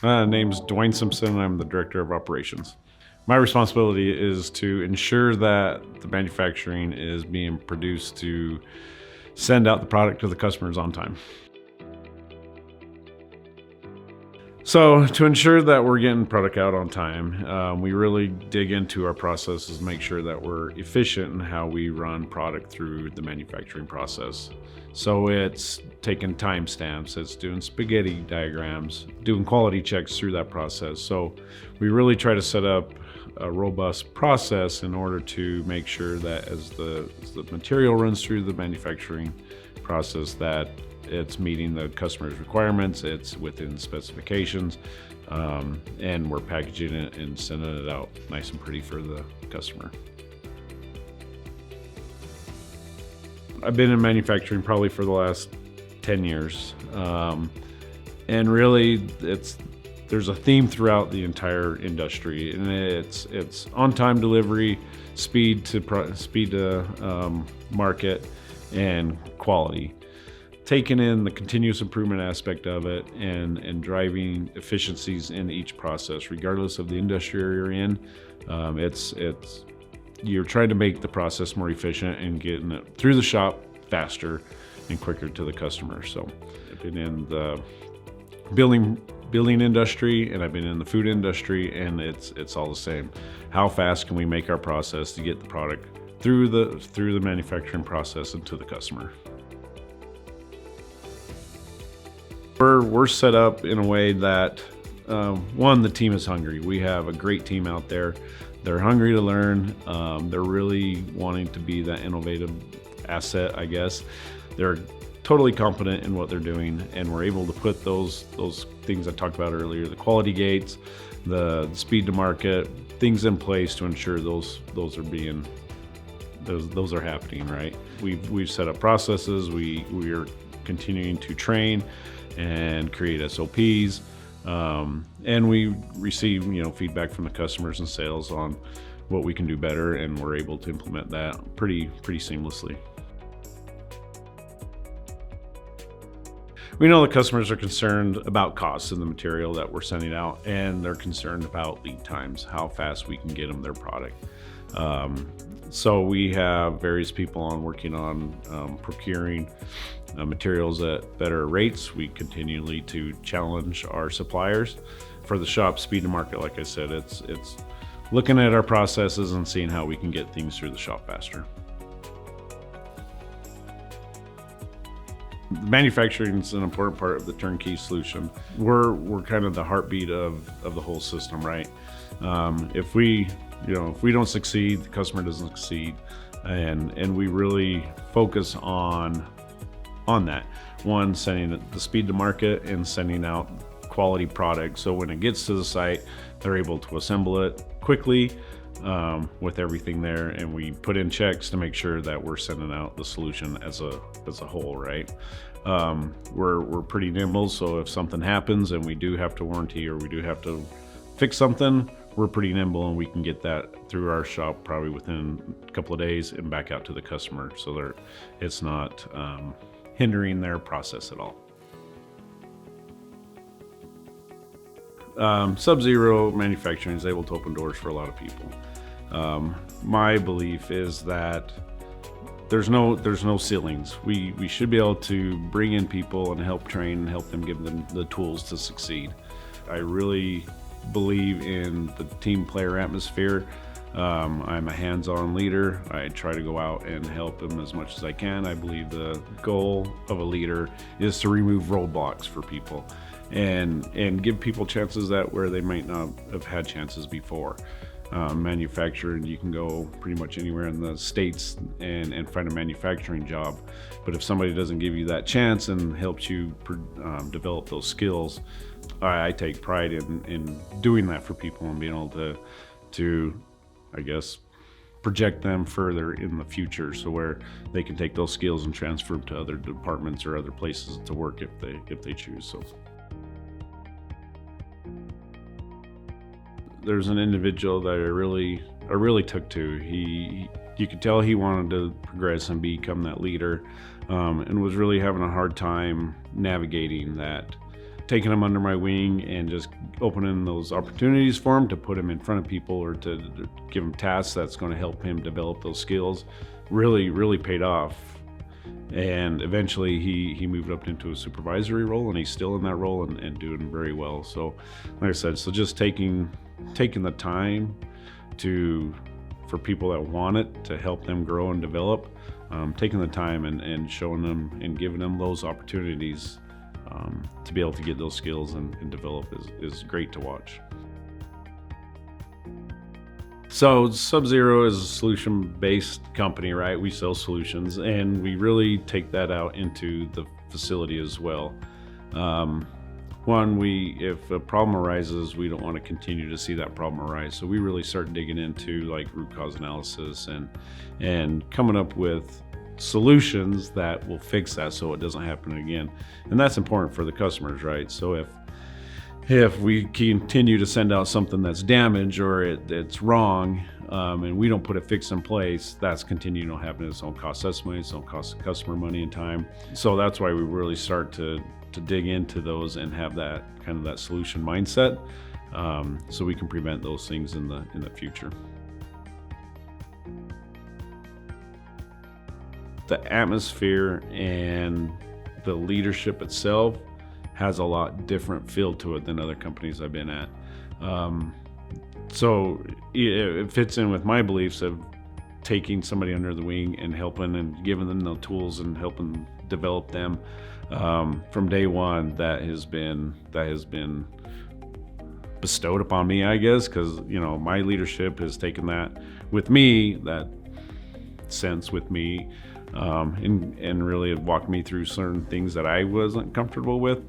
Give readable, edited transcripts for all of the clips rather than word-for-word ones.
Name's Duane Simpson, and I'm the Director of Operations. My responsibility is to ensure that the manufacturing is being produced to send out the product to the customers on time. So to ensure that we're getting product out on time, we really dig into our processes, make sure that we're efficient in how we run product through the manufacturing process. So it's taking timestamps, it's doing spaghetti diagrams, doing quality checks through that process. So we really try to set up a robust process in order to make sure that as the material runs through the manufacturing process, that it's meeting the customer's requirements, it's within specifications, and we're packaging it and sending it out nice and pretty for the customer. I've been in manufacturing probably for the last 10 years. And really there's a theme throughout the entire industry, and it's on-time delivery, speed to market, and quality. Taking in the continuous improvement aspect of it and driving efficiencies in each process, regardless of the industry you're in. You're trying to make the process more efficient and getting it through the shop faster and quicker to the customer. So I've been in the building industry, and I've been in the food industry, and it's all the same. How fast can we make our process to get the product through the manufacturing process and to the customer? We're set up in a way that, one, the team is hungry. We have a great team out there. They're hungry to learn. They're really wanting to be that innovative asset, I guess. They're totally competent in what they're doing, and we're able to put those things I talked about earlier, the quality gates, the speed to market, things in place to ensure those are happening, right? We've set up processes. We are continuing to train and create SOPs, and we receive feedback from the customers and sales on what we can do better, and we're able to implement that pretty seamlessly. We know the customers are concerned about costs in the material that we're sending out, and they're concerned about lead times, how fast we can get them their product. So we have various people working on procuring materials at better rates. We continually to challenge our suppliers. For the shop, speed to market, like I said, it's looking at our processes and seeing how we can get things through the shop faster. Manufacturing is an important part of the turnkey solution. We're kind of the heartbeat of the whole system, right? If we don't succeed, the customer doesn't succeed, and we really focus on that. One, sending the speed to market and sending out quality product, so when it gets to the site, they're able to assemble it quickly with everything there, and we put in checks to make sure that we're sending out the solution as a whole, right? We're pretty nimble, so if something happens and we do have to warranty or we do have to fix something, we're pretty nimble, and we can get that through our shop probably within a couple of days and back out to the customer, so it's not hindering their process at all. Subzero Manufacturing is able to open doors for a lot of people. My belief is that there's no ceilings. We should be able to bring in people and help train and help them, give them the tools to succeed. I really believe in the team player atmosphere. I'm a hands-on leader. I try to go out and help them as much as I can. I believe the goal of a leader is to remove roadblocks for people and give people chances that where they might not have had chances before. Manufacturing, you can go pretty much anywhere in the States and find a manufacturing job, but if somebody doesn't give you that chance and helps you develop those skills, I take pride in doing that for people and being able to I guess project them further in the future, so where they can take those skills and transfer them to other departments or other places to work if they choose. So there's an individual that I really took to. You could tell he wanted to progress and become that leader, and was really having a hard time navigating that taking him under my wing and just opening those opportunities for him to put him in front of people or to give him tasks that's going to help him develop those skills really paid off. And eventually he moved up into a supervisory role, and he's still in that role and doing very well. So like I said, so just taking the time for people that want it, to help them grow and develop, taking the time and showing them and giving them those opportunities to be able to get those skills and develop is great to watch. So Subzero is a solution-based company, right? We sell solutions, and we really take that out into the facility as well. If a problem arises, we don't want to continue to see that problem arise. So we really start digging into like root cause analysis and coming up with solutions that will fix that so it doesn't happen again. And that's important for the customers, right? So if we continue to send out something that's damaged or it's wrong, and we don't put a fix in place, that's continuing to happen. Its own cost us money, its own cost the customer money and time. So that's why we really start to dig into those and have that kind of that solution mindset, so we can prevent those things in the future. The atmosphere and the leadership itself has a lot different feel to it than other companies I've been at. So it fits in with my beliefs of taking somebody under the wing and helping and giving them the tools and helping develop them. From day one, that has been bestowed upon me, I guess, because my leadership has taken that sense with me, and really walked me through certain things that I wasn't comfortable with,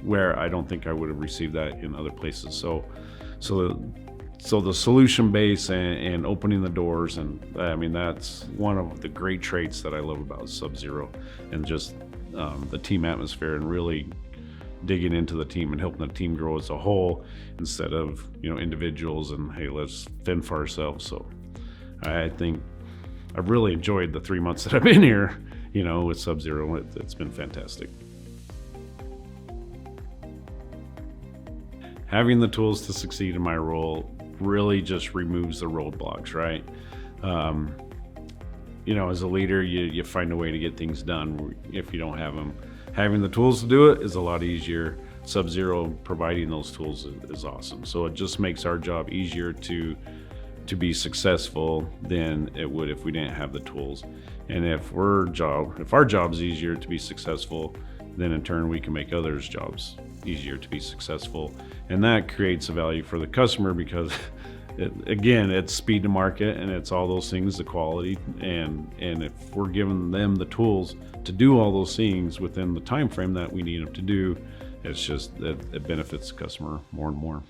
where I don't think I would have received that in other places. So the solution base and opening the doors, and I mean, that's one of the great traits that I love about Subzero, and just the team atmosphere, and really digging into the team and helping the team grow as a whole instead of individuals and, hey, let's fend for ourselves. So I think I've really enjoyed the 3 months that I've been here, with Subzero. It's been fantastic. Having the tools to succeed in my role really just removes the roadblocks, right? As a leader, you find a way to get things done if you don't have them. Having the tools to do it is a lot easier. Subzero providing those tools is awesome. So it just makes our job easier to be successful than it would if we didn't have the tools. And if our job's easier to be successful, then in turn we can make others' jobs easier to be successful. And that creates a value for the customer, because it's speed to market, and it's all those things, the quality, and if we're giving them the tools to do all those things within the time frame that we need them to do, it's just that it benefits the customer more and more.